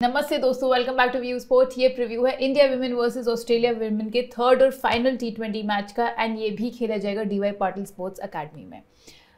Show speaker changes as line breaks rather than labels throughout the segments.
नमस्ते दोस्तों, welcome back to view sport. ये प्रीव्यू है India women versus Australia women के थर्ड और फाइनल टी20 मैच का एंड ये भी खेला जाएगा डीवाई पाटिल स्पोर्ट्स अकेडमी में।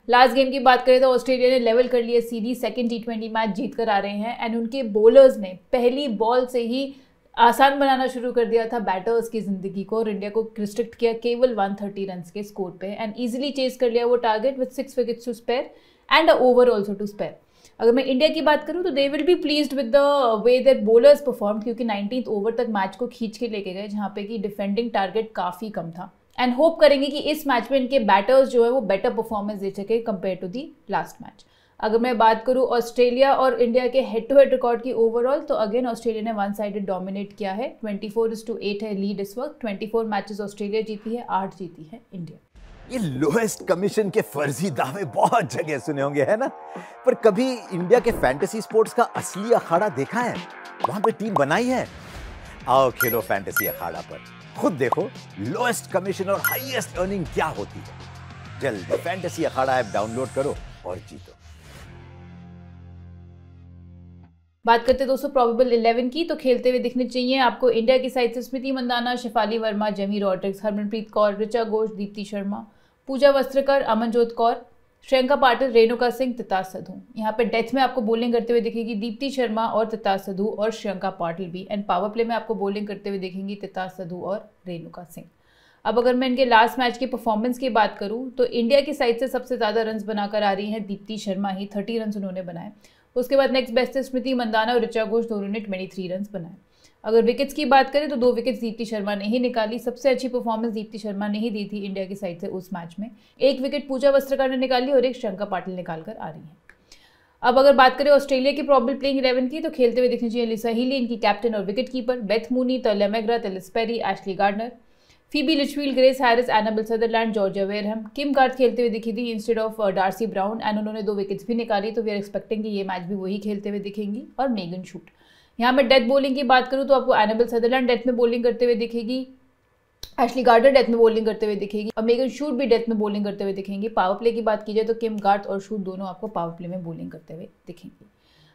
लास्ट गेम की बात करें तो ऑस्ट्रेलिया ने लेवल कर लिया सीरीज, सेकंड टी20 मैच जीत कर आ रहे हैं एंड उनके बॉलर्स ने पहली बॉल से ही आसान बनाना शुरू कर दिया था बैटर्स की जिंदगी को और इंडिया को रिस्ट्रिक्ट किया केवल 130 रन के स्कोर पे एंड इजीली चेस कर लिया वो target with 6 wickets to spare and over also to spare. अगर मैं इंडिया की बात करूं तो they will be pleased with the way that bowlers perform, क्योंकि 19th ओवर तक मैच को खींच के लेके गए जहां पे कि डिफेंडिंग टारगेट काफ़ी कम था एंड होप करेंगे कि इस मैच में इनके बैटर्स जो है वो बेटर परफॉर्मेंस दे सके compare to the last match. अगर मैं बात करूं ऑस्ट्रेलिया और इंडिया के हेड टू हेड रिकॉर्ड की ओवरऑल तो अगेन ऑस्ट्रेलिया ने वन साइडेड डोमिनेट किया है। 24-8 है लीड इस वक्त। 24 मैचेस ऑस्ट्रेलिया जीती है, 8 जीती है इंडिया।
ये लोएस्ट कमीशन के फर्जी दावे बहुत जगह सुने होंगे, है ना? पर कभी इंडिया के फैंटेसी स्पोर्ट्स का असली अखाड़ा देखा है? वहां पे टीम बनाई है? आओ खेलो फैंटेसी अखाड़ा पर, खुद देखो लोएस्ट कमीशन और हाईएस्ट अर्निंग क्या होती है। जल्दी फैंटेसी अखाड़ा ऐप डाउनलोड करो और जीतो।
बात करते दोस्तों प्रोबेबल 11 की, तो खेलते हुए दिखने चाहिए आपको इंडिया की साइड से स्मृति मंदाना, शेफाली वर्मा, जेमी रॉड्रिक्स, हरमनप्रीत कौर, ऋचा घोष, दीप्ति शर्मा, पूजा वस्त्रकर, अमनजोत कौर, श्रियंका पाटिल, रेणुका सिंह, तितास सधू। यहाँ पे डेथ में आपको बॉलिंग करते हुए दिखेगी दीप्ति शर्मा और तितास सधू और श्रियंका पाटिल भी, एंड पावर प्ले में आपको बॉलिंग करते हुए दिखेंगी तितास सधू और रेणुका सिंह। अब अगर मैं इनके लास्ट मैच की परफॉर्मेंस की बात करूँ तो इंडिया की साइड से सबसे ज़्यादा रन बनाकर आ रही हैं दीप्ति शर्मा ही, 30 रन उन्होंने बनाए। उसके बाद नेक्स्ट बेस्ट है स्मृति मंदाना और ऋचा घोष, दोनों ने 23 रन बनाए। अगर विकेट्स की बात करें तो 2 विकेट्स दीप्ति शर्मा ने ही निकाली। सबसे अच्छी परफॉर्मेंस दीप्ति शर्मा ने ही दी थी इंडिया की साइड से उस मैच में। 1 विकेट पूजा वस्त्रकर ने निकाली और 1 श्रियंका पाटिल निकाल कर आ रही है। अब अगर बात करें ऑस्ट्रेलिया की प्रॉबल प्लेइंग 11 की, तो खेलते हुए दिखनी चाहिए लिसा हीली, इनकी कैप्टन और wicket keeper, Beth Mooney, Tahlia McGrath, Ellyse Perry, Ashleigh Gardner, Phoebe Litchfield, Grace Harris, Annabel Sutherland, Georgia Wareham. Kim Garth खेलते हुए दिखी थी instead of Darcie Brown and उन्होंने 2 विकेट्स भी निकाली, तो वी आर एक्सपेक्टिंग कि ये मैच भी वही खेलते हुए दिखेंगी। और मेगन शूट। यहाँ मैं डेथ बॉलिंग की बात करूँ तो आपको एनाबेल सदरलैंड डेथ में बॉलिंग करते हुए दिखेगी, एशली गार्डनर डेथ में बॉलिंग करते हुए दिखेगी और मेगन शूट भी डेथ में बॉलिंग करते हुए दिखेंगी। पावर प्ले की बात की जाए तो किम गार्ड और शूट दोनों आपको पावर प्ले में बॉलिंग करते हुए दिखेंगी।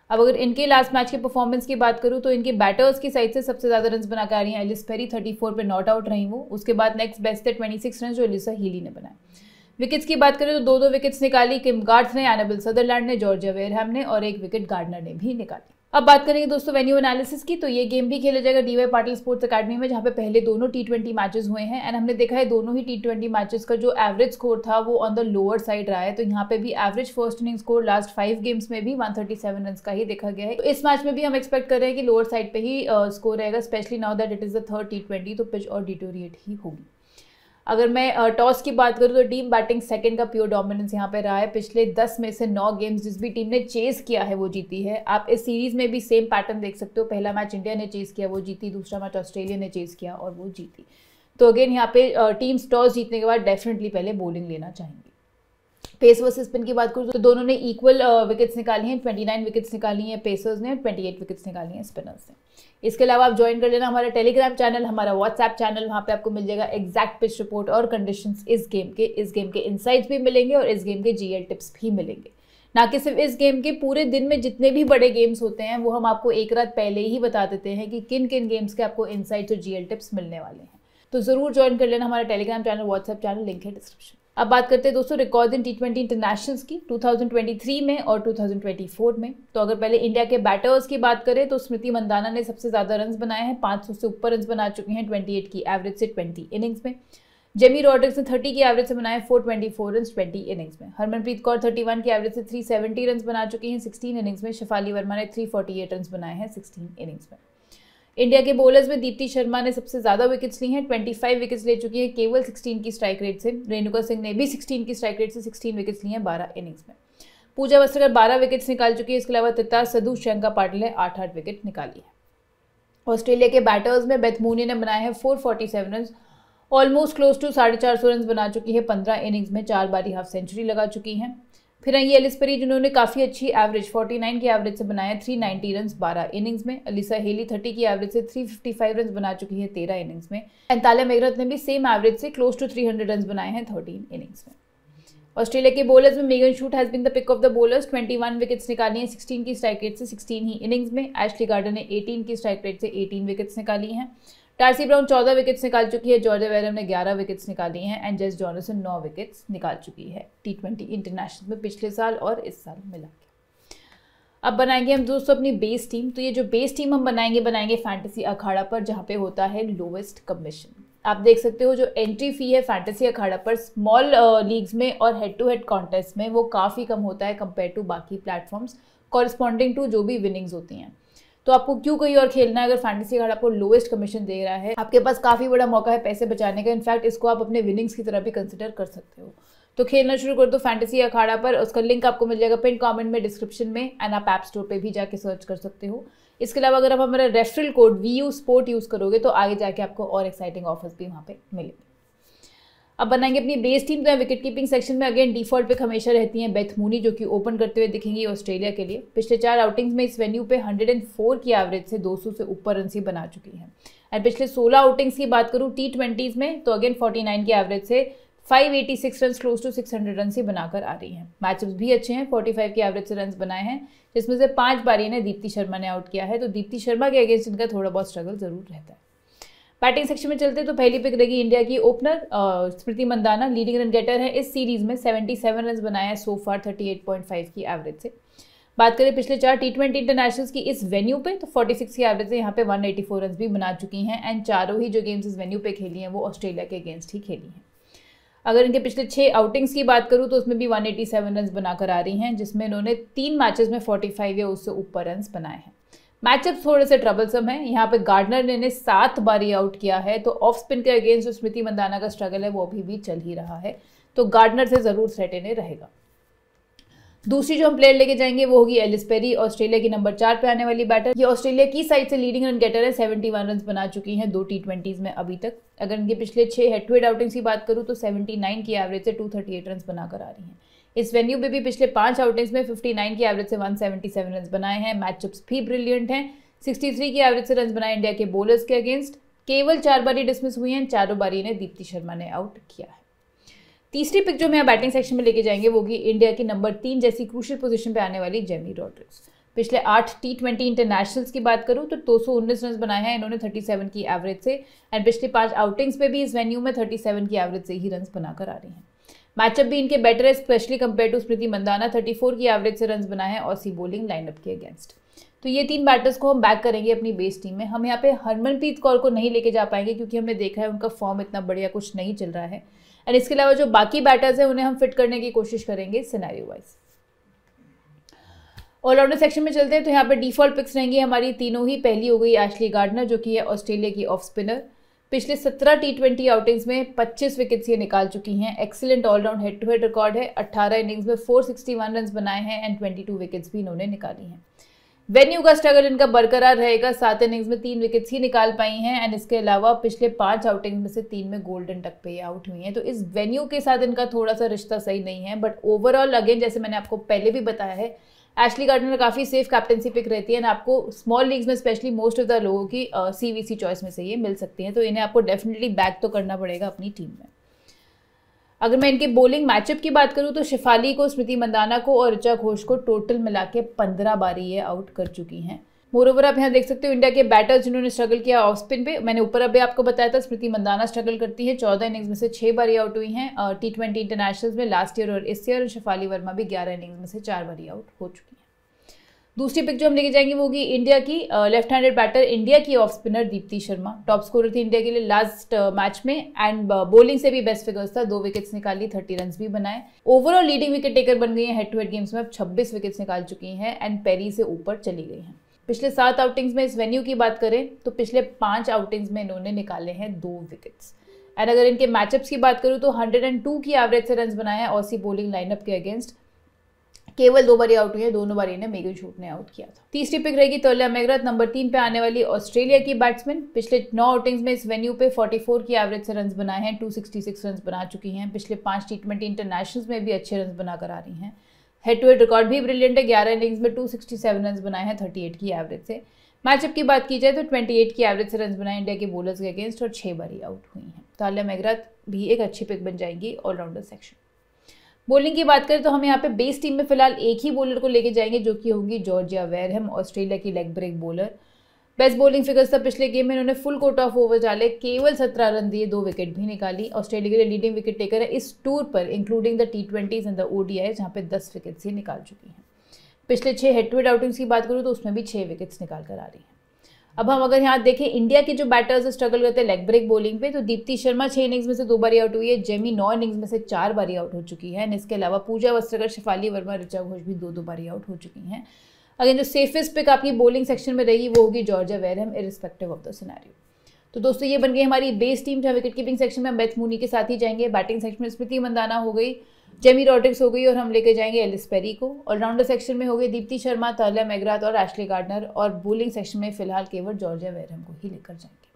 अब अगर इनके लास्ट मैच के परफॉर्मेंस की बात करूं तो इनके बैटर्स की साइड से सबसे ज्यादा रन बना के आ रही हैं एलिस पेरी, 34 पे नॉट आउट रही वो। उसके बाद नेक्स्ट बेस्ट है 26 रन जो लिसा हीली ने बनाए। विकेट्स की बात करें तो 2-2 विकेट्स निकाली किम गार्ड ने, एनाबेल सदरलैंड ने, जॉर्जिया वेयरहम ने और 1 विकेट गार्डनर ने भी निकाली। अब बात करेंगे दोस्तों वेन्यू एनालिसिस की, तो ये गेम भी खेला जाएगा डीवाई पाटिल स्पोर्ट्स अकेडमी में, जहाँ पे पहले दोनों टी20 मैचेस हुए हैं एंड हमने देखा है दोनों ही टी20 मैचेस का जो एवरेज स्कोर था वो ऑन द लोअर साइड रहा है। तो यहाँ पे भी average first inning score last 5 games में भी 137 रन का ही देखा गया है। तो इस मैच में भी हम एक्सपेक्ट कर रहे हैं कि लोअर साइड पे ही स्कोर रहेगा, specially now that it is the third T20, तो पिच और डिटोरिएट ही होगी। अगर मैं टॉस की बात करूँ तो टीम बैटिंग सेकंड का प्योर डोमिनेंस यहाँ पे रहा है। पिछले 10 में से 9 गेम्स जिस भी टीम ने चेस किया है वो जीती है। आप इस सीरीज में भी सेम पैटर्न देख सकते हो। पहला मैच इंडिया ने चेस किया, वो जीती। दूसरा मैच ऑस्ट्रेलिया ने चेस किया और वो जीती। तो अगेन यहाँ पे टीम्स टॉस जीतने के बाद डेफिनेटली पहले बॉलिंग लेना चाहेंगी। पेस वर्सेस स्पिन की बात करूँ तो दोनों ने इक्वल विकेट्स निकाली हैं। 29 विकेट्स निकाली हैं पेसर्स ने और 28 विकेट्स निकाली हैं स्पिनर्स ने। इसके अलावा आप ज्वाइन कर लेना हमारा टेलीग्राम चैनल, हमारा व्हाट्सएप चैनल। वहाँ पे आपको मिल जाएगा एग्जैक्ट पिच रिपोर्ट और कंडीशंस इस गेम के इनसाइट्स भी मिलेंगे और इस गेम के जीएल टिप्स भी मिलेंगे। ना कि सिर्फ इस गेम के, पूरे दिन में जितने भी बड़े गेम्स होते हैं वो हम आपको एक रात पहले ही बता देते हैं कि किन किन गेम्स के आपको इनसाइट्स और जीएल टिप्स मिलने वाले हैं। तो जरूर ज्वाइन कर लेना हमारा Telegram channel, WhatsApp channel, link है डिस्क्रिप्शन। अब बात करते हैं दोस्तों रिकॉर्ड इन टी20 इंटरनेशनल्स की 2023 में और 2024 में। तो अगर पहले इंडिया के बैटर्स की बात करें तो स्मृति मंदाना ने सबसे ज्यादा रन बनाए हैं, 500 से ऊपर रन बना चुके हैं 28 की एवरेज से 20 इनिंग्स में। जेमी रॉड्रिक्स ने 30 की एवरेज से बनाए 424 रन 20 इनिंग्स में। हरमनप्रीत कौर 31 की एवरेज से 370 रन बना चुकी हैं 16 इनिंग्स में। शेफाली वर्मा ने 348 रन बनाए हैं 16 इनिंग्स में। इंडिया के बॉलर्स में दीप्ति शर्मा ने सबसे ज्यादा विकेट्स ली हैं, 25 विकेट्स ले चुकी है केवल 16 की स्ट्राइक रेट से। रेणुका सिंह ने भी 16 की स्ट्राइक रेट से 16 विकेट्स ली हैं 12 इनिंग्स में। पूजा वस्त्रकर 12 विकेट्स निकाल चुकी है। इसके अलावा तितास सधू, श्रियंका पाटिल ने 8-8 विकेट निकाली है। ऑस्ट्रेलिया के बैटर्स में बेथ मूनी ने बनाए हैं 447 run, almost close to 450 run बना चुकी है 15 इनिंग्स में, 4 बारी हाफ सेंचुरी लगा चुकी हैं। फिर ये एलिस पेरी जिन्होंने काफ़ी अच्छी एवरेज 49 की एवरेज से बनाया 390 रन 12 इनिंग्स में। अलिसा हेली 30 की एवरेज से 355 रन बना चुकी है 13 इनिंग्स में। एंड ताले मेगरत ने भी सेम एवरेज से क्लोज टू 300 रन बनाए हैं 13 इनिंग्स में। ऑस्ट्रेलिया के बॉलर्स में Megan Schutt has been the pick of the bowlers, 21 wickets निकाली हैं 16 की स्ट्राइक रेट से 16 ही इनिंग्स में। एशली गार्डर ने 18 की स्ट्राइक रेट से 18 विकेट्स निकाली हैं। डार्सी ब्राउन 14 विकेट्स निकाल चुकी है, जॉर्जिया वेरम ने 11 विकेट्स निकाली हैं एंड जेस जॉनसन 9 विकेट्स निकाल चुकी है T20 इंटरनेशनल में पिछले साल और इस साल मिला के। अब बनाएंगे हम दोस्तों अपनी बेस टीम। तो ये जो बेस टीम हम बनाएंगे फैंटेसी अखाड़ा पर, जहाँ पे होता है लोवेस्ट कमीशन। आप देख सकते हो जो एंट्री फी है फैंटेसी अखाड़ा पर स्मॉल लीग्स में और हेड टू हेड कॉन्टेस्ट में वो काफ़ी कम होता है कंपेयर टू बाकी प्लेटफॉर्म्स कॉरस्पॉन्डिंग टू जो भी विनिंग्स होती हैं। तो आपको क्यों कहीं और खेलना है अगर फैंटेसी अखाड़ा आपको लोएस्ट कमीशन दे रहा है। आपके पास काफ़ी बड़ा मौका है पैसे बचाने का। इनफैक्ट इसको आप अपने विनिंग्स की तरह भी कंसिडर कर सकते हो। तो खेलना शुरू कर दो फैंटेसी अखाड़ा पर। उसका लिंक आपको मिल जाएगा पिन कमेंट में, डिस्क्रिप्शन में, एंड आप ऐप स्टोर पे भी जाके सर्च कर सकते हो। इसके अलावा अगर आप हमारा referral code VU Sport use करोगे तो आगे जाके आपको और एक्साइटिंग ऑफर्स भी वहाँ पे मिलेंगे। अब बनाएंगे अपनी बेस टीम। तो विकेट कीपिंग सेक्शन में अगेन डिफॉल्ट पिक हमेशा रहती हैं बेथ मूनी, जो कि ओपन करते हुए दिखेंगी ऑस्ट्रेलिया के लिए। पिछले 4 आउटिंग्स में इस वेन्यू पे 104 की एवरेज से 200 से ऊपर रन बना चुकी हैं। एंड पिछले 16 आउटिंग्स की बात करूँ T20s में तो अगेन 49 की एवरेज से 586 रन क्लोज टू 600 रन बनाकर आ रही हैं। मैचअप्स भी अच्छे हैं, 45 की एवरेज से रन बनाए हैं, जिसमें से 5 बार इन्हें दीप्ति शर्मा ने आउट किया है। तो दीप्ति शर्मा के अगेंस्ट इनका थोड़ा बहुत स्ट्रगल जरूर रहता है। बैटिंग सेक्शन में चलते तो पहली पिक रहेगी इंडिया की ओपनर स्मृति मंदाना। लीडिंग रन गेटर है इस सीरीज में, 77 रन बनाए हैं सो फार 38.5 की एवरेज से। बात करें पिछले 4 T20 इंटरनेशनल्स की इस वेन्यू पे तो 46 की एवरेज से यहाँ पे 184 रन भी बना चुकी हैं एंड चारों ही जो गेम्स इस वेन्यू पे खेली हैं वो ऑस्ट्रेलिया के अगेंस्ट ही खेली हैं। अगर इनके पिछले 6 आउटिंग्स की बात करूँ तो उसमें भी 187 रन बनाकर आ रही हैं, जिसमें इन्होंने 3 मैचेस में 45 या उससे ऊपर रन बनाए हैं। मैचअप थोड़े से ट्रबलसम है। यहाँ पे गार्डनर ने 7 बार ही आउट किया है, तो ऑफ स्पिन के अगेंस्ट जो स्मृति मंदाना का स्ट्रगल है वो अभी भी चल ही रहा है। तो गार्डनर से जरूर थ्रेट इन्हें रहेगा। दूसरी जो हम प्लेयर लेके जाएंगे वो होगी एलिस पेरी, ऑस्ट्रेलिया की नंबर 4 पे आने वाली बैटर। ये ऑस्ट्रेलिया की साइड से लीडिंग रन गेटर है, 71 रन बना चुकी हैं 2 T20s में अभी तक। अगर इनके पिछले 6 हेड टू हेड आउटिंग्स की बात करूँ तो 79 की एवरेज से 238 रन बनाकर आ रही हैं। इस वेन्यू पे भी पिछले 5 आउटिंग्स में 59 की एवरेज से 177 रन बनाए हैं। मैचअप्स भी ब्रिलियंट हैं, 63 की एवरेज से रन बनाए इंडिया के बॉलर्स के अगेंस्ट। केवल 4 बारी डिसमिस हुई हैं, चारों बारी इन्हें दीप्ति शर्मा ने आउट किया है। तीसरी पिक जो मैं बैटिंग सेक्शन में लेके जाएंगे वो होगी इंडिया की नंबर 3 जैसी क्रूशियल पोजीशन पे आने वाली जेमी रॉड्रिग्स। पिछले 8 T20 इंटरनेशनल्स की बात करूं तो 219 रन बनाए हैं इन्होंने 37 की एवरेज से एंड पिछले 5 आउटिंग्स पे भी इस वेन्यू में 37 की एवरेज से ही रन बनाकर आ रही हैं। मैचअप भी इनके बेटर है, स्पेशली कंपेयर टू स्मृति मंदाना। 34 की एवरेज से रन बनाए हैं ऑसी बॉलिंग लाइनअप के अगेंस्ट। तो ये 3 बैटर्स को हम बैक करेंगे अपनी बेस टीम में। हम यहाँ पे हरमनप्रीत कौर को नहीं लेके जा पाएंगे क्योंकि हमने देखा है उनका फॉर्म इतना बढ़िया कुछ नहीं चल रहा है। एंड इसके अलावा जो बाकी बैटर्स हैं उन्हें हम फिट करने की कोशिश करेंगे सिनेरियो वाइज। ऑलराउंडर सेक्शन में चलते हैं तो यहाँ पे डिफॉल्ट पिक्स रहेंगी हमारी तीनों ही। पहली हो गई एशली गार्डनर जो कि है ऑस्ट्रेलिया की ऑफ स्पिनर। पिछले 17 T20 आउटिंग्स में 25 विकेट्स ये निकाल चुकी हैं। Excellent all round head to head record है। 18 इनिंग्स में 461 रन बनाए हैं एंड 22 विकेट्स भी इन्होंने निकाली हैं। वेन्यू का स्ट्रगल इनका बरकरार रहेगा। 7 इनिंग्स में 3 विकेट्स ही निकाल पाई हैं एंड इसके अलावा पिछले 5 आउटिंग्स में से 3 में गोल्डन टक पे आउट हुई हैं। तो इस वेन्यू के साथ इनका थोड़ा सा रिश्ता सही नहीं है, बट ओवरऑल अगेन जैसे मैंने आपको पहले भी बताया है एशली गार्डनर काफ़ी सेफ कैप्टनसी पिक रहती है एंड आपको स्मॉल लीग्स में स्पेशली मोस्ट ऑफ द लोगों की CVC चॉइस में से ये मिल सकती हैं। तो इन्हें आपको डेफिनेटली बैक तो करना पड़ेगा अपनी टीम में। अगर मैं इनके बॉलिंग मैचअप की बात करूं तो शेफाली को, स्मृति मंदाना को और ऋचा घोष को टोटल मिला के 15 बारी ये आउट कर चुकी हैं। मोरओवर आप यहाँ देख सकते हो इंडिया के बैटर्स जिन्होंने स्ट्रगल किया ऑफ स्पिन पे। मैंने ऊपर अभी आपको बताया था स्मृति मंदाना स्ट्रगल करती है। 14 इनिंग्स में से 6 बारी आउट हुई हैं T20 इंटरनेशनल्स में लास्ट ईयर और इस ईयर। और शेफाली वर्मा भी 11 इनिंग्स में से 4 बारी आउट हो चुकी हैं। दूसरी पिक जो हम लेके जाएंगे वो होगी इंडिया की लेफ्ट हैंडेड बैटर, इंडिया की off spinner Deepti Sharma. Top scorer थी इंडिया के लिए लास्ट मैच में एंड बॉलिंग से भी बेस्ट फिगर्स था। 2 विकेट्स निकाली, 30 रन भी बनाए। ओवरऑल लीडिंग विकेट टेकर बन गई है हेड टू हेड गेम्स में। अब 26 विकेट्स निकाल चुकी हैं एंड पेरी से ऊपर चली गई हैं। पिछले 7 आउटिंग्स में इस वेन्यू की बात करें तो पिछले 5 आउटिंग्स में इन्होंने निकाले हैं 2 विकेट्स। एंड अगर इनके मैचअप्स की बात करूँ तो 102 की एवरेज से रन बनाए हैं ऑसी बॉलिंग लाइनअप के अगेंस्ट। केवल 2 बारी आउट हुई है, दोनों बारी ने मेगन शूट ने आउट किया था। तीसरी पिक रहेगी तोल्या मेगरथ, नंबर 3 पे आने वाली ऑस्ट्रेलिया की बैट्समैन। पिछले 9 आउटिंग्स में इस वेन्यू पे 44 की एवरेज से रन बनाए हैं, 266 रन बना चुकी हैं। पिछले 5 T20 इंटरनेशनल्स में भी अच्छे रन बनाकर आ रही हैं। हेड टू हेड रिकॉर्ड भी ब्रिलियंट है। 11 इनिंग्स में 267 रन बनाए हैं 38 की एवरेज से। मैचअप की बात की जाए तो 28 की एवरेज से रन बनाए इंडिया के बॉलर्स के अगेंस्ट और 6 बारी आउट हुई हैं। ताल्या मेगरथ भी एक अच्छी पिक बन जाएंगी ऑलराउंडर सेक्शन। बॉलिंग की बात करें तो हम यहाँ पे बेस टीम में फिलहाल एक ही बॉलर को लेके जाएंगे जो कि होंगी जॉर्जिया वेरहम, ऑस्ट्रेलिया की leg break bowler. Best bowling figures था पिछले गेम में, इन्होंने फुल कोट ऑफ ओवर डाले, केवल 17 रन दिए, 2 विकेट भी निकाली। ऑस्ट्रेलिया के लिए लीडिंग विकेट टेकर है इस टूर पर, including the T20s and the ODI, जहाँ पे 10 विकेट्स ही निकाल चुकी हैं। पिछले 6 हेड टू हेड आउटिंग्स की बात करूँ तो उसमें भी 6 विकेट्स निकाल कर आ रही है। अब हम अगर यहाँ देखें इंडिया के जो बैटर्स स्ट्रगल करते हैं लेग ब्रेक बॉलिंग पे, तो दीप्ति शर्मा 6 इनिंग्स में से 2 बारी आउट हुई है, जेमी 9 इनिंग्स में से 4 बारी आउट हो चुकी है। इसके अलावा पूजा वस्त्रकर, शेफाली वर्मा, ऋचा घोष भी 2-2 बारी आउट हो चुकी हैं। अगर जो सेफेस्ट पिक आपकी बॉलिंग सेक्शन में रहेगी वो होगी Georgia Wareham, irrespective of the scenario. तो दोस्तों ये बन गई हमारी बेस टीम, जहाँ विकेट कीपिंग सेक्शन में हम बेथ मूनी के साथ ही जाएंगे। बैटिंग सेक्शन में स्मृति मंदाना हो गई, जेमी रॉड्रिक्स हो गई और हम लेके जाएंगे एलिस पेरी को। ऑलराउंडर सेक्शन में हो गई दीप्ति शर्मा, तालिया मैकग्राथ और एशली गार्डनर। और बॉलिंग सेक्शन में फिलहाल केवल जॉर्जिया वेरहम को ही लेकर जाएंगे।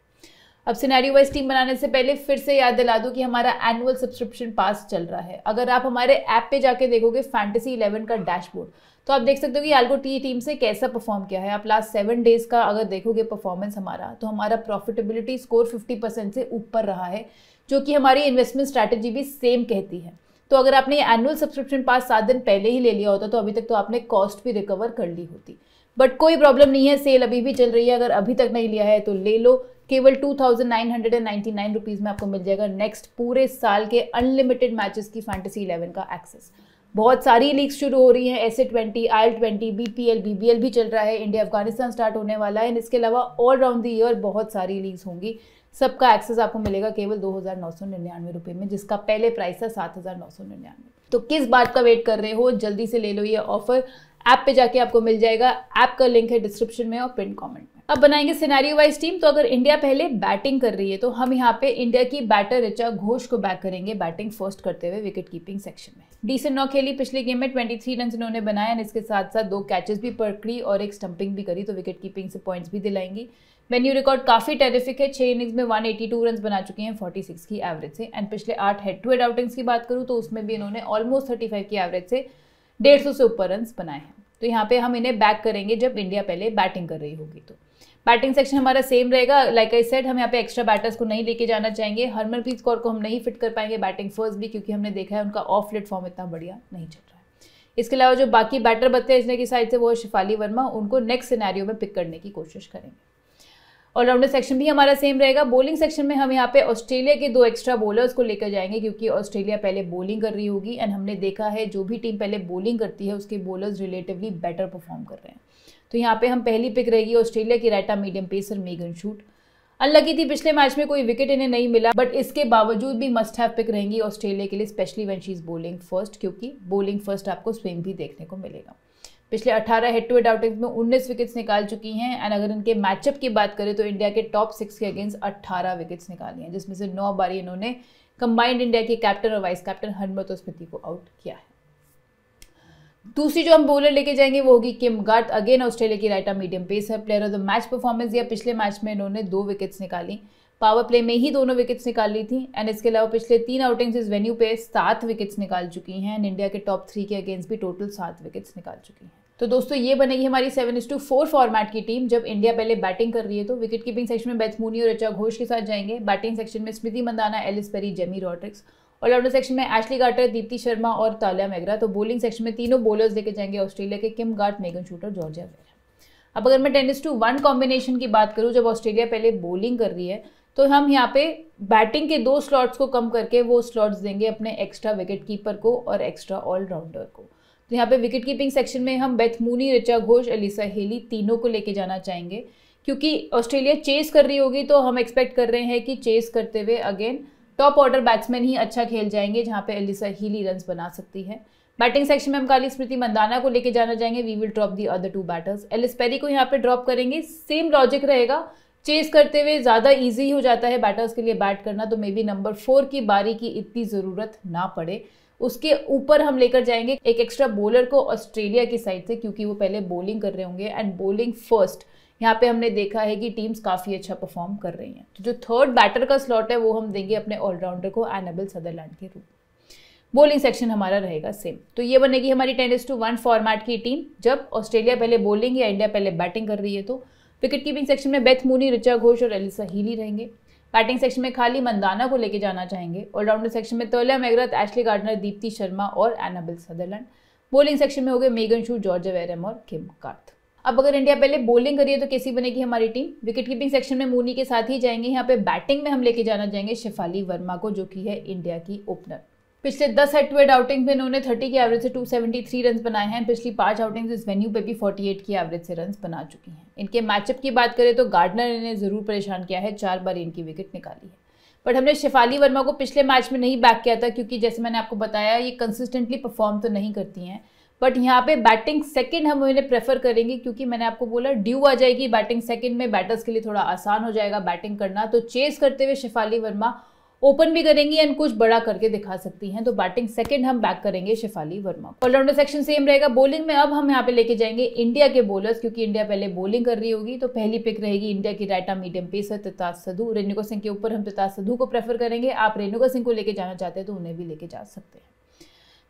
अब सिनेरियो वाइज टीम बनाने से पहले फिर से याद दिला दूं कि हमारा एनुअल सब्सक्रिप्शन पास चल रहा है। अगर आप हमारे ऐप पे जाके देखोगे फैंटेसी 11 का डैशबोर्ड, तो आप देख सकते हो कि आल्गो टी टीम से कैसा परफॉर्म किया है। आप लास्ट 7 डेज का अगर देखोगे परफॉर्मेंस हमारा, तो हमारा प्रॉफिटेबिलिटी स्कोर 50% से ऊपर रहा है, जो कि हमारी इन्वेस्टमेंट स्ट्रैटेजी भी सेम कहती है। तो अगर आपने एनुअल सब्सक्रिप्शन पास 7 दिन पहले ही ले लिया होता तो अभी तक तो आपने कॉस्ट भी रिकवर कर ली होती। बट कोई प्रॉब्लम नहीं है, सेल अभी भी चल रही है। अगर अभी तक नहीं लिया है तो ले लो, केवल 2999 रुपीज़ में आपको मिल जाएगा नेक्स्ट पूरे साल के अनलिमिटेड मैचेस की फैंटेसी 11 का एक्सेस। बहुत सारी लीग्स शुरू हो रही हैं, SA20, IL20, BPL, BBL भी चल रहा है, इंडिया अफगानिस्तान स्टार्ट होने वाला है। इसके अलावा ऑल राउंड द ईयर बहुत सारी लीग्स होंगी। सबका एक्सेस आपको मिलेगा केवल 2999 रुपये में, जिसका पहले प्राइस था 7999। तो किस बात का वेट कर रहे हो, जल्दी से ले लो ये ऑफर। ऐप पे जाके आपको मिल जाएगा, ऐप का लिंक है डिस्क्रिप्शन में और पिन कमेंट में। अब बनाएंगे सिनेरियो वाइज टीम। तो अगर इंडिया पहले बैटिंग कर रही है तो हम यहाँ पे इंडिया की बैटर ऋचा घोष को बैक करेंगे बैटिंग फर्स्ट करते हुए विकेट कीपिंग सेक्शन में। डिसेंट नॉक खेली, पिछले गेम में 23 रन इन्होंने बनाया, इसके साथ साथ 2 कैचेस भी पकड़ी और एक स्टंपिंग भी करी, तो विकेट कीपिंग से पॉइंट्स भी दिलाएंगी। वेन्यू रिकॉर्ड काफी टेरिफिक है, 6 इनिंग्स में 182 रन बना चुके हैं 46 की एवरेज से। एंड पिछले 8 हेड टू हेड आउटिंग्स की बात करूँ तो उसमें भी इन्होंने ऑलमोस्ट 35 की एवरेज से 150 से ऊपर रन बनाए हैं। तो यहाँ पे हम इन्हें बैक करेंगे जब इंडिया पहले बैटिंग कर रही होगी। तो बैटिंग सेक्शन हमारा सेम रहेगा। लाइक आई सेड, हम यहाँ पे एक्स्ट्रा बैटर्स को नहीं लेके जाना चाहेंगे। हरमनप्रीत कौर को हम नहीं फिट कर पाएंगे बैटिंग फर्स्ट भी, क्योंकि हमने देखा है उनका ऑफ लेट फॉर्म इतना बढ़िया नहीं चल रहा है। इसके अलावा जो बाकी बैटर बचते हैं इसने की साइड से वो शेफाली वर्मा, उनको नेक्स्ट सिनेरियो में पिक करने की कोशिश करेंगे। ऑलराउंडर सेक्शन भी हमारा सेम रहेगा। बॉलिंग सेक्शन में हम यहाँ पे ऑस्ट्रेलिया के 2 एक्स्ट्रा बॉलर्स को लेकर जाएंगे, क्योंकि ऑस्ट्रेलिया पहले बॉलिंग कर रही होगी। एंड हमने देखा है जो भी टीम पहले बॉलिंग करती है उसके बॉलर्स रिलेटिवली बेटर परफॉर्म कर रहे हैं। तो यहाँ पे हम पहली पिक रहेगी ऑस्ट्रेलिया की right arm medium pacer Megan Schutt. Unlucky थी, पिछले मैच में कोई विकेट इन्हें नहीं मिला, बट इसके बावजूद भी मस्ट हैव पिक रहेंगी ऑस्ट्रेलिया के लिए, specially when she is bowling first, क्योंकि बॉलिंग फर्स्ट आपको स्विंग भी देखने को मिलेगा। पिछले 18 हेड टू हेड आउटिंग्स में 19 विकेट्स निकाल चुकी हैं। एंड अगर इनके मैचअप की बात करें तो इंडिया के टॉप 6 के अगेंस्ट 18 विकेट्स निकाली हैं, जिसमें से 9 बारी इन्होंने कंबाइंड इंडिया के कैप्टन और वाइस कैप्टन हरमनप्रीत और स्मृति को आउट किया है। दूसरी जो हम बॉलर लेके जाएंगे वो होगी किम गार्थ, अगेन ऑस्ट्रेलिया की राइट आर्म मीडियम पेस है। Player of the match performance दिया, पिछले मैच में इन्होंने 2 विकेट्स निकाली, पावर प्ले में ही दोनों विकेट्स निकाली थी। एंड इसके अलावा पिछले 3 आउटिंग्स इस वेन्यू पे 7 विकेट्स निकाल चुकी हैं। एंड इंडिया के टॉप 3 के अगेंस्ट भी टोटल 7 विकेट्स निकाल चुकी हैं। तो दोस्तों ये बनेगी हमारी 7:4 फॉर्मेट की टीम जब इंडिया पहले बैटिंग कर रही है। तो विकेट कीपिंग सेक्शन में बेथ मूनी और ऋचा घोष के साथ जाएंगे। बैटिंग सेक्शन में Smriti Mandhana, Ellyse Perry, Jemimah Rodrigues. Allrounder section में एशली गार्डनर, दीप्ति शर्मा और तालिया मैकग्राथ। तो बॉलिंग सेक्शन में तीनों बॉलर्स लेके जाएंगे ऑस्ट्रेलिया के किम गार्थ, मेगन शूट और जॉर्जिया वेरहम। अब अगर मैं 10:1 कॉम्बिनेशन की बात करूँ जब ऑस्ट्रेलिया पहले बॉलिंग कर रही है तो हम यहाँ पे बैटिंग के 2 स्लॉट्स को कम करके वो स्लॉट्स देंगे अपने एक्स्ट्रा विकेट कीपर को और एक्स्ट्रा ऑलराउंडर को। तो यहाँ पे विकेट कीपिंग सेक्शन में हम Beth Mooney, Richa Ghosh, Alyssa Healy तीनों को लेके जाना चाहेंगे, क्योंकि ऑस्ट्रेलिया चेस कर रही होगी तो हम एक्सपेक्ट कर रहे हैं कि चेस करते हुए अगेन टॉप ऑर्डर बैट्समैन ही अच्छा खेल जाएंगे, जहाँ पे एलिसा हेली रन बना सकती है। बैटिंग सेक्शन में हम काली स्मृति मंदाना को लेके जाना चाहेंगे। We will drop the other 2 batters. Ellyse Perry को यहाँ पे ड्रॉप करेंगे। सेम लॉजिक रहेगा, चेस करते हुए ज़्यादा ईजी हो जाता है बैटर्स के लिए बैट करना, तो मे बी नंबर 4 की बारी की इतनी ज़रूरत ना पड़े। उसके ऊपर हम लेकर जाएंगे एक एक्स्ट्रा बॉलर को ऑस्ट्रेलिया की साइड से, क्योंकि वो पहले बॉलिंग कर रहे होंगे एंड बॉलिंग फर्स्ट यहाँ पे हमने देखा है कि टीम्स काफ़ी अच्छा परफॉर्म कर रही हैं। तो जो 3rd बैटर का स्लॉट है वो हम देंगे अपने ऑलराउंडर को एनेबल सदरलैंड के रूप। बॉलिंग सेक्शन हमारा रहेगा सेम। तो ये बनेगी हमारी 10:1 फॉर्मेट की टीम जब ऑस्ट्रेलिया पहले बॉलिंग या इंडिया पहले बैटिंग कर रही है। तो विकेट कीपिंग सेक्शन में बेथ मूनी, ऋचा घोष और एलिसा हेली रहेंगे। बैटिंग सेक्शन में खाली मंदाना को लेके जाना चाहेंगे। ऑलराउंडर सेक्शन में तोल्या मेगरथ, एशली गार्डनर, दीप्ति शर्मा और एनाबेल सदरलैंड। बॉलिंग सेक्शन में हो गए मेगन शू, जॉर्ज वेरम और किम कार्थ। अब अगर इंडिया पहले बॉलिंग करिए तो कैसी बनेगी हमारी टीम? विकेट कीपिंग सेक्शन में मूनी के साथ ही जाएंगे। यहाँ पे बैटिंग में हम लेके जाना चाहेंगे शेफाली वर्मा को, जो कि है इंडिया की ओपनर। पिछले 10 हेड टू हेड आउटिंग में इन्होंने 30 की एवरेज से 273 रन बनाए हैं। पिछली 5 आउटिंग्स इस वेन्यू पे भी 48 की एवरेज से रन बना चुकी हैं। इनके मैचअप की बात करें तो गार्डनर इन्हें जरूर परेशान किया है, 4 बार इनकी विकेट निकाली है। बट हमने शेफाली वर्मा को पिछले मैच में नहीं बैक किया था, क्योंकि जैसे मैंने आपको बताया ये कंसिस्टेंटली परफॉर्म तो नहीं करती हैं। बट यहाँ पे बैटिंग सेकंड हम इन्हें प्रेफर करेंगे, क्योंकि मैंने आपको बोला ड्यू आ जाएगी बैटिंग सेकंड में, बैटर्स के लिए थोड़ा आसान हो जाएगा बैटिंग करना। तो चेस करते हुए शेफाली वर्मा ओपन भी करेंगी एंड कुछ बड़ा करके दिखा सकती हैं। तो बैटिंग सेकंड हम बैक करेंगे Shafali Verma. Allrounder section same रहेगा। बॉलिंग में अब हम यहाँ पे लेके जाएंगे इंडिया के बॉलर्स, क्योंकि इंडिया पहले बॉलिंग कर रही होगी। तो पहली पिक रहेगी इंडिया की right arm medium pacer Titas Sadhu. Renuka Singh के ऊपर हम तितास सधू को प्रेफर करेंगे। आप रेणुका सिंह को लेके जाना चाहते हैं तो उन्हें भी लेके जा सकते हैं।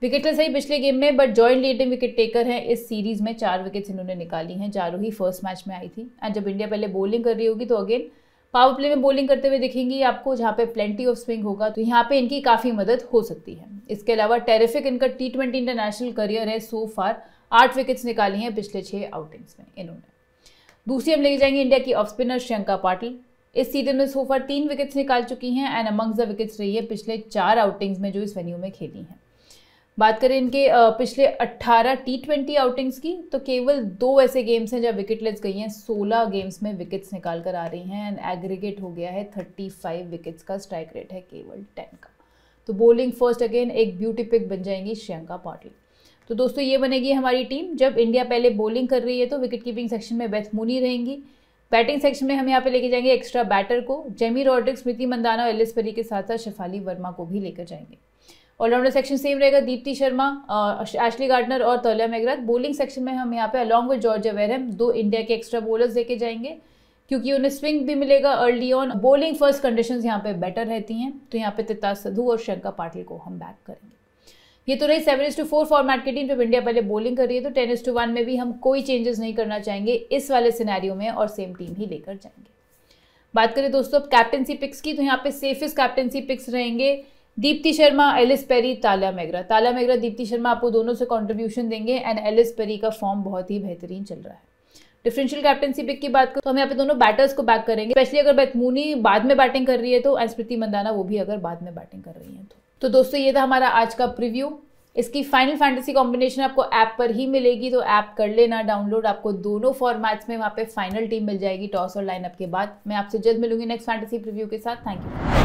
विकेट सही पिछले गेम में, butt joint leading wicket taker हैं इस सीरीज में। 4 विकेट्स इन्होंने निकाली हैं, चारों ही फर्स्ट मैच में आई थी। एंड जब इंडिया पहले बॉलिंग कर रही होगी तो अगेन पावर प्ले में बॉलिंग करते हुए दिखेंगी आपको, जहाँ पे प्लेंटी ऑफ स्विंग होगा। तो यहाँ पे इनकी काफ़ी मदद हो सकती है। इसके अलावा टेरिफिक इनका T20 इंटरनेशनल करियर है। सो फार 8 विकेट्स निकाली हैं पिछले 6 आउटिंग्स में इन्होंने। दूसरी हम लेके जाएंगे इंडिया की ऑफ स्पिनर श्रियंका पाटिल। इस सीजन में सो फार 3 विकेट्स निकाल चुकी हैं एंड अमंग्स द विकेट्स रही है पिछले 4 आउटिंग्स में जो इस वेन्यू में खेली हैं। बात करें इनके पिछले 18 T20 आउटिंग्स की, तो केवल 2 ऐसे गेम्स हैं जब विकेटलेस गई हैं। 16 गेम्स में विकेट्स निकाल कर आ रही हैं एंड एग्रीगेट हो गया है 35 विकेट्स का, स्ट्राइक रेट है केवल 10 का। तो बॉलिंग फर्स्ट अगेन एक ब्यूटी पिक बन जाएंगी श्रियंका पाटिल। तो दोस्तों ये बनेगी हमारी टीम। जब इंडिया पहले बॉलिंग कर रही है तो विकेट कीपिंग सेक्शन में बेथ मूनी रहेंगी। बैटिंग सेक्शन में हम यहाँ पे लेके जाएंगे एक्स्ट्रा बैटर को, जेमी रॉड्रिक्स, स्मृति मंदाना और एलिस पेरी के साथ साथ शेफाली वर्मा को भी लेकर जाएंगे। ऑलराउंडर सेक्शन सेम रहेगा, दीप्ति शर्मा, एशली गार्डनर और तोल्या मेगरथ। बॉलिंग सेक्शन में हम यहाँ पे along with George verum 2 India के एक्स्ट्रा बॉलर्स लेके जाएंगे, क्योंकि उन्हें स्विंग भी मिलेगा early on. Bowling first conditions यहाँ पे बेटर रहती हैं। तो यहाँ पे तितास सधू और श्रियंका पाटिल को हम बैक करेंगे। ये तो रही 7:4 फॉर्मेट की टीम। जब इंडिया पहले बॉलिंग कर रही है तो 10:1 में भी हम कोई चेंजेस नहीं करना चाहेंगे इस वाले सिनेरियो में, और सेम टीम ही लेकर जाएंगे। बात करें दोस्तों अब कैप्टनसी पिक्स की, तो यहाँ पे सेफेस्ट कैप्टनसी पिक्स रहेंगे दीप्ति शर्मा, एलिस पेरी, ताल्या मेगरथ। ताल्या मेगरथ, दीप्ति शर्मा आपको दोनों से कंट्रीब्यूशन देंगे एंड एलिस पेरी का फॉर्म बहुत ही बेहतरीन चल रहा है। डिफरेंशियल कैप्टनसी पिक की बात करें तो हम यहाँ पे दोनों बैटर्स को बैक करेंगे, स्पेशली अगर बेथ मूनी बाद में बैटिंग कर रही है तो, स्मृति मंदाना वो भी अगर बाद में बैटिंग कर रही है तो दोस्तों ये था हमारा आज का प्रीव्यू। इसकी फाइनल फैंटेसी कॉम्बिनेशन आपको ऐप पर ही मिलेगी, तो ऐप कर लेना डाउनलोड। आपको दोनों फॉर्मेट्स में वहाँ पे फाइनल टीम मिल जाएगी टॉस और लाइनअप के बाद। मैं आपसे जल्द मिलूंगी नेक्स्ट फैंटेसी प्रीव्यू के साथ। Thank you.